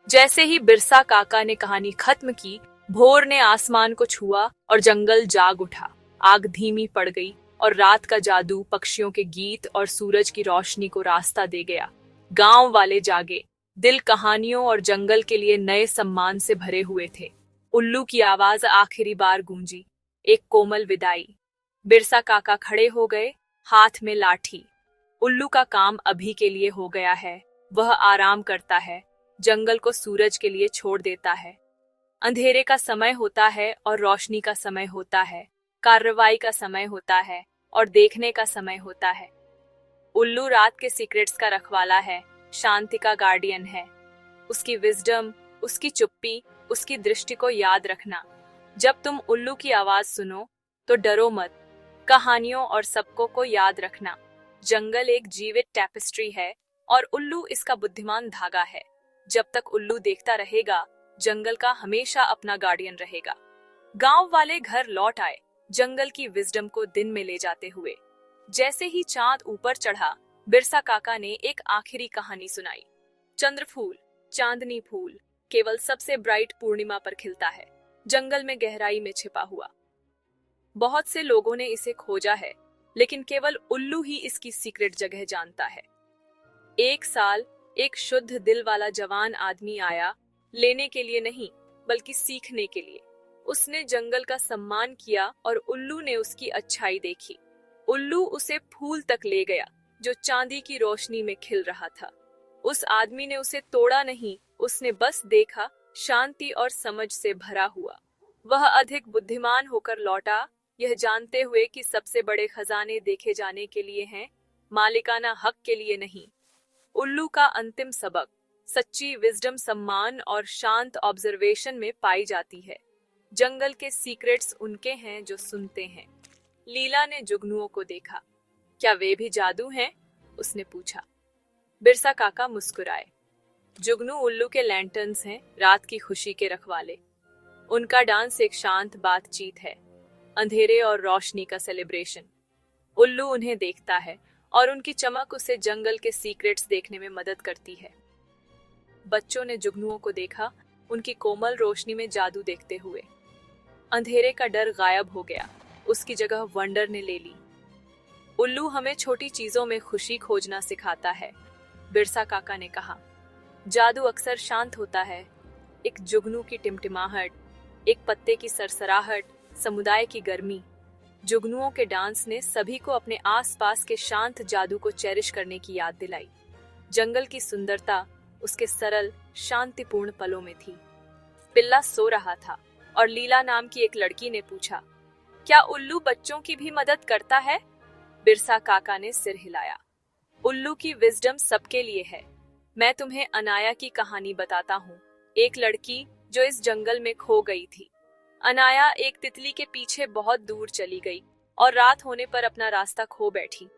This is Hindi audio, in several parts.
जैसे ही बिरसा काका ने कहानी खत्म की, भोर ने आसमान को छुआ और जंगल जाग उठा। आग धीमी पड़ गई और रात का जादू, पक्षियों के गीत और सूरज की रोशनी को रास्ता दे गया। गांव वाले जागे, दिल कहानियों और जंगल के लिए नए सम्मान से भरे हुए थे। उल्लू की आवाज आखिरी बार गूंजी, एक कोमल विदाई। बिरसा काका खड़े हो गए, हाथ में लाठी। उल्लू का काम अभी के लिए हो गया है। वह आराम करता है, जंगल को सूरज के लिए छोड़ देता है। अंधेरे का समय होता है और रोशनी का समय होता है, कार्रवाई का समय होता है और देखने का समय होता है। उल्लू रात के सीक्रेट्स का रखवाला है, शांति का गार्डियन है। उसकी विजडम, उसकी चुप्पी, उसकी दृष्टि को याद रखना। जब तुम उल्लू की आवाज सुनो तो डरो मत। कहानियों और सबको को याद रखना। जंगल एक जीवित टैपेस्ट्री है और उल्लू इसका बुद्धिमान धागा है। जब तक उल्लू देखता रहेगा, जंगल का हमेशा अपना गार्डियन रहेगा। गांव वाले घर लौट आए, जंगल की विजडम को दिन में ले जाते हुए। जैसे ही चांद ऊपर चढ़ा, बिरसा काका ने एक आखिरी कहानी सुनाई। चंद्रफूल, चांदनी फूल केवल सबसे ब्राइट पूर्णिमा पर खिलता है, जंगल में गहराई में छिपा हुआ। बहुत से लोगों ने इसे खोजा है, लेकिन केवल उल्लू ही इसकी सीक्रेट जगह जानता है। एक साल एक शुद्ध दिल वाला जवान आदमी आया, लेने के लिए नहीं बल्कि सीखने के लिए। उसने जंगल का सम्मान किया और उल्लू ने उसकी अच्छाई देखी। उल्लू उसे फूल तक ले गया जो चांदी की रोशनी में खिल रहा था। उस आदमी ने उसे तोड़ा नहीं, उसने बस देखा, शांति और समझ से भरा हुआ। वह अधिक बुद्धिमान होकर लौटा, यह जानते हुए कि सबसे बड़े खजाने देखे जाने के लिए हैं, मालिकाना हक के लिए नहीं। उल्लू का अंतिम सबक सच्ची विजडम सम्मान और शांत ऑब्जर्वेशन में पाई जाती है। जंगल के सीक्रेट्स उनके हैं जो सुनते हैं। लीला ने जुगनुओं को देखा। क्या वे भी जादू हैं? उसने पूछा। बिरसा काका मुस्कुराए। जुगनू उल्लू के लैंटर्न्स हैं, रात की खुशी के रखवाले। उनका डांस एक शांत बातचीत है, अंधेरे और रोशनी का सेलिब्रेशन। उल्लू उन्हें देखता है और उनकी चमक उसे जंगल के सीक्रेट्स देखने में मदद करती है। बच्चों ने जुगनुओं को देखा, उनकी कोमल रोशनी में जादू देखते हुए। अंधेरे का डर गायब हो गया, उसकी जगह वंडर ने ले ली। उल्लू हमें छोटी चीजों में खुशी खोजना सिखाता है, बिरसा काका ने कहा। जादू अक्सर शांत होता है, एक जुगनू की टिमटिमाहट, एक पत्ते की सरसराहट, समुदाय की गर्मी। जुगनुओं के डांस ने सभी को अपने आसपास के शांत जादू को चेरिश करने की याद दिलाई। जंगल की सुंदरता उसके सरल, शांतिपूर्ण पलों में थी। पिल्ला सो रहा था और लीला नाम की एक लड़की ने पूछा, क्या उल्लू बच्चों की भी मदद करता है? बिरसा काका ने सिर हिलाया। उल्लू की विजडम सबके लिए है। मैं तुम्हें अनाया की कहानी बताता हूँ, एक लड़की जो इस जंगल में खो गई थी। अनाया एक तितली के पीछे बहुत दूर चली गई और रात होने पर अपना रास्ता खो बैठी।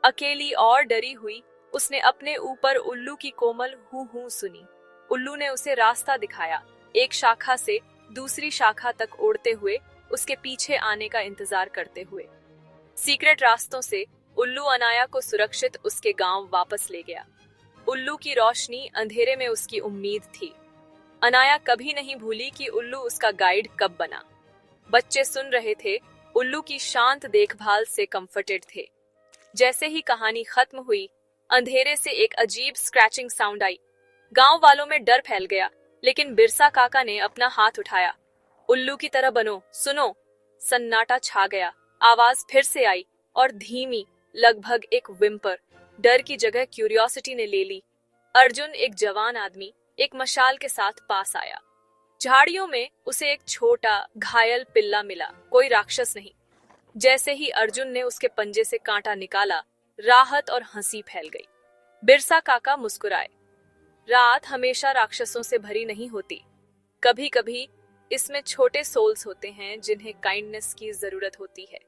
अकेली और डरी हुई, उसने अपने ऊपर उल्लू की कोमल हू हू सुनी। उल्लू ने उसे रास्ता दिखाया, एक शाखा से दूसरी शाखा तक उड़ते हुए, उसके पीछे आने का इंतजार करते हुए। सीक्रेट रास्तों से उल्लू अनाया को सुरक्षित उसके गांव वापस ले गया। उल्लू की रोशनी अंधेरे में उसकी उम्मीद थी। अनाया कभी नहीं भूली कि उल्लू उसका गाइड कब बना। बच्चे सुन रहे थे, उल्लू की शांत देखभाल से कंफर्टेड थे। जैसे ही कहानी खत्म हुई, अंधेरे से एक अजीब स्क्रैचिंग साउंड आई। गांव वालों में डर फैल गया, लेकिन बिरसा काका ने अपना हाथ उठाया। उल्लू की तरह बनो, सुनो। सन्नाटा छा गया। आवाज फिर से आई और धीमी, लगभग एक विम्पर। डर की जगह क्यूरियोसिटी ने ले ली। अर्जुन, एक जवान आदमी, एक मशाल के साथ पास आया। झाड़ियों में उसे एक छोटा घायल पिल्ला मिला, कोई राक्षस नहीं। जैसे ही अर्जुन ने उसके पंजे से कांटा निकाला, राहत और हंसी फैल गई। बिरसा काका मुस्कुराए। रात हमेशा राक्षसों से भरी नहीं होती। कभी कभी इसमें छोटे सोल्स होते हैं जिन्हें काइंडनेस की जरूरत होती है।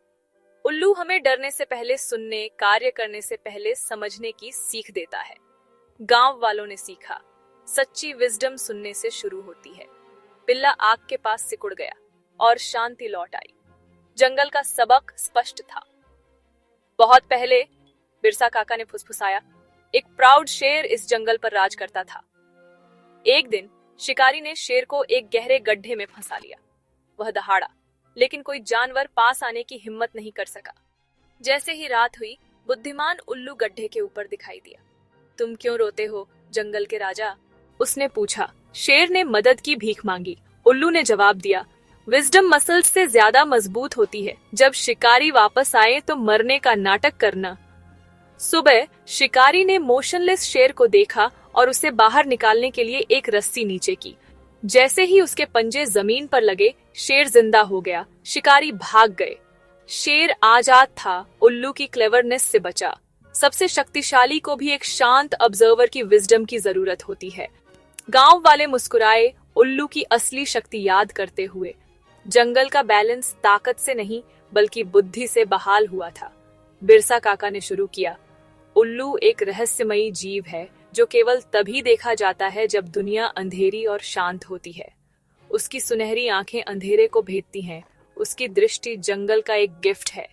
उल्लू हमें डरने से पहले सुनने, कार्य करने से पहले समझने की सीख देता है। गांव वालों ने सीखा, सच्ची विजडम सुनने से शुरू होती है। पिल्ला आग के पास सिकुड़ गया और शांति लौट आई। जंगल का सबक स्पष्ट था। बहुत पहले, बिरसा काका ने फुसफुसाया, एक प्राउड शेर इस जंगल पर राज करता था। एक दिन शिकारी ने शेर को एक गहरे गड्ढे में फंसा लिया। वह दहाड़ा, लेकिन कोई जानवर पास आने की हिम्मत नहीं कर सका। जैसे ही रात हुई, बुद्धिमान उल्लू गड्ढे के ऊपर दिखाई दिया। तुम क्यों रोते हो, जंगल के राजा? उसने पूछा। शेर ने मदद की भीख मांगी। उल्लू ने जवाब दिया, विजडम मसल्स से ज्यादा मजबूत होती है। जब शिकारी वापस आए तो मरने का नाटक करना। सुबह शिकारी ने मोशनलेस शेर को देखा और उसे बाहर निकालने के लिए एक रस्सी नीचे की। जैसे ही उसके पंजे जमीन पर लगे, शेर जिंदा हो गया। शिकारी भाग गए। शेर आजाद था, उल्लू की क्लेवरनेस से बचा। सबसे शक्तिशाली को भी एक शांत ऑब्जर्वर की विजडम की जरूरत होती है। गांव वाले मुस्कुराए, उल्लू की असली शक्ति याद करते हुए। जंगल का बैलेंस ताकत से नहीं बल्कि बुद्धि से बहाल हुआ था। बिरसा काका ने शुरू किया, उल्लू एक रहस्यमयी जीव है जो केवल तभी देखा जाता है जब दुनिया अंधेरी और शांत होती है। उसकी सुनहरी आंखें अंधेरे को भेदती हैं। उसकी दृष्टि जंगल का एक गिफ्ट है।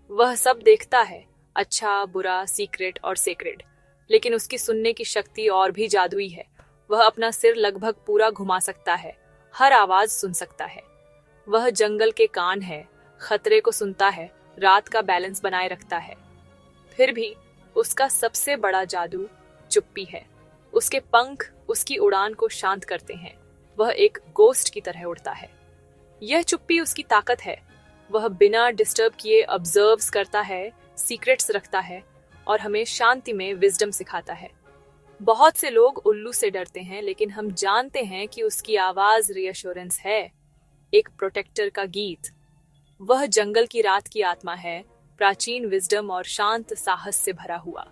वह सब देखता है, अच्छा, बुरा, सीक्रेट और सेक्रेड। लेकिन उसकी सुनने की शक्ति और भी जादुई है। वह अपना सिर लगभग पूरा घुमा सकता है, हर आवाज सुन सकता है। वह जंगल के कान है, खतरे को सुनता है, रात का बैलेंस बनाए रखता है। फिर भी उसका सबसे बड़ा जादू चुप्पी है। उसके पंख उसकी उड़ान को शांत करते हैं। वह एक गोस्ट की तरह उड़ता है। यह चुप्पी उसकी ताकत है। वह बिना डिस्टर्ब किए ऑब्जर्व्स करता है, सीक्रेट्स रखता है और हमें शांति में विजडम सिखाता है। बहुत से लोग उल्लू से डरते हैं, लेकिन हम जानते हैं कि उसकी आवाज रीअश्योरेंस है, एक प्रोटेक्टर का गीत। वह जंगल की रात की आत्मा है, प्राचीन विजडम और शांत साहस से भरा हुआ।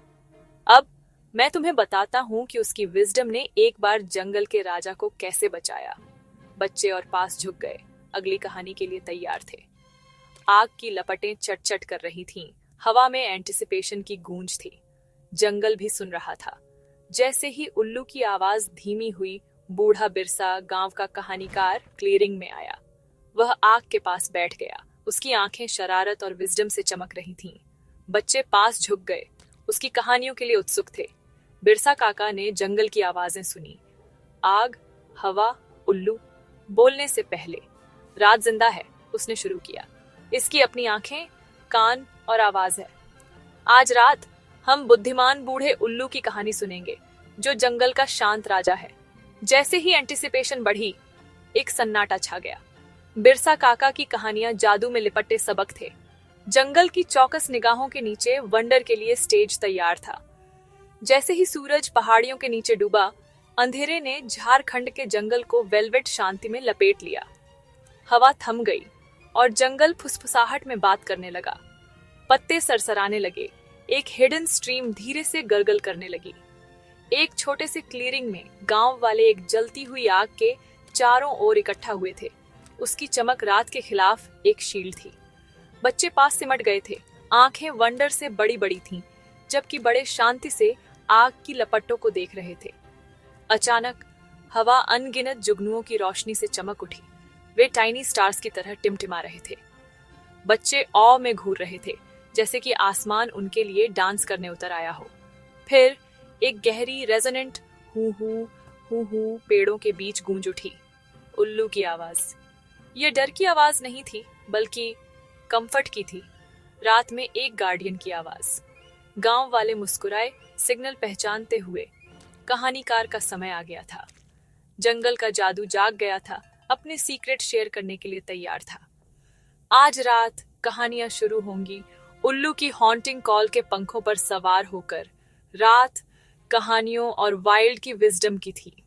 अब मैं तुम्हें बताता हूँ कि उसकी विजडम ने एक बार जंगल के राजा को कैसे बचाया। बच्चे और पास झुक गए, अगली कहानी के लिए तैयार थे। आग की लपटें चट-चट कर रही थीं, हवा में एंटिसिपेशन की गूंज थी। जंगल भी सुन रहा था। जैसे ही उल्लू की आवाज धीमी हुई, बूढ़ा बिरसा, गांव का कहानीकार, क्लियरिंग में आया। वह आग के पास बैठ गया। उसकी आंखें शरारत और विजडम से चमक रही थीं। बच्चे पास झुक गए, उसकी कहानियों के लिए उत्सुक थे। बिरसा काका ने जंगल की आवाजें सुनी, आग, हवा, उल्लू। बोलने से पहले, रात जिंदा है, उसने शुरू किया। इसकी अपनी आंखें, कान और आवाज है। आज रात हम बुद्धिमान बूढ़े उल्लू की कहानी सुनेंगे, जो जंगल का शांत राजा है। जैसे ही एंटिसिपेशन बढ़ी, एक सन्नाटा छा गया। बिरसा काका की कहानियां जादू में लिपटे सबक थे। जंगल की चौकस निगाहों के नीचे वंडर के लिए स्टेज तैयार था। जैसे ही सूरज पहाड़ियों के नीचे डूबा, अंधेरे ने झारखंड के जंगल को वेलवेट शांति में लपेट लिया। हवा थम गई और जंगल फुसफुसाहट में बात करने लगा। पत्ते सरसराने लगे। एक हिडन स्ट्रीम धीरे से गलगल करने लगी। एक छोटे से क्लियरिंग में गांव वाले एक जलती हुई आग के चारों ओर इकट्ठा हुए थे। उसकी चमक रात के खिलाफ एक शील्ड थी। बच्चे पास सिमट गए थे, आंखें वंडर से बड़ी बड़ी थीं, जबकि बड़े शांति से आग की लपटों को देख रहे थे। अचानक हवा अनगिनत जुगनुओं की रोशनी से चमक उठी। वे टाइनी स्टार्स की तरह टिमटिमा रहे थे। बच्चे औ में घूर रहे थे, जैसे कि आसमान उनके लिए डांस करने उतर आया हो। फिर एक गहरी रेजोनेंट हू हू पेड़ों के बीच गूंज उठी। उल्लू की आवाज। यह डर की आवाज नहीं थी, बल्कि कंफर्ट की थी। रात में एक गार्डियन की आवाज। गांव वाले मुस्कुराए, सिग्नल पहचानते हुए। कहानीकार का समय आ गया था। जंगल का जादू जाग गया था, अपने सीक्रेट शेयर करने के लिए तैयार था। आज रात कहानियां शुरू होंगी, उल्लू की हॉन्टिंग कॉल के पंखों पर सवार होकर। रात कहानियों और वाइल्ड की विजडम की थी।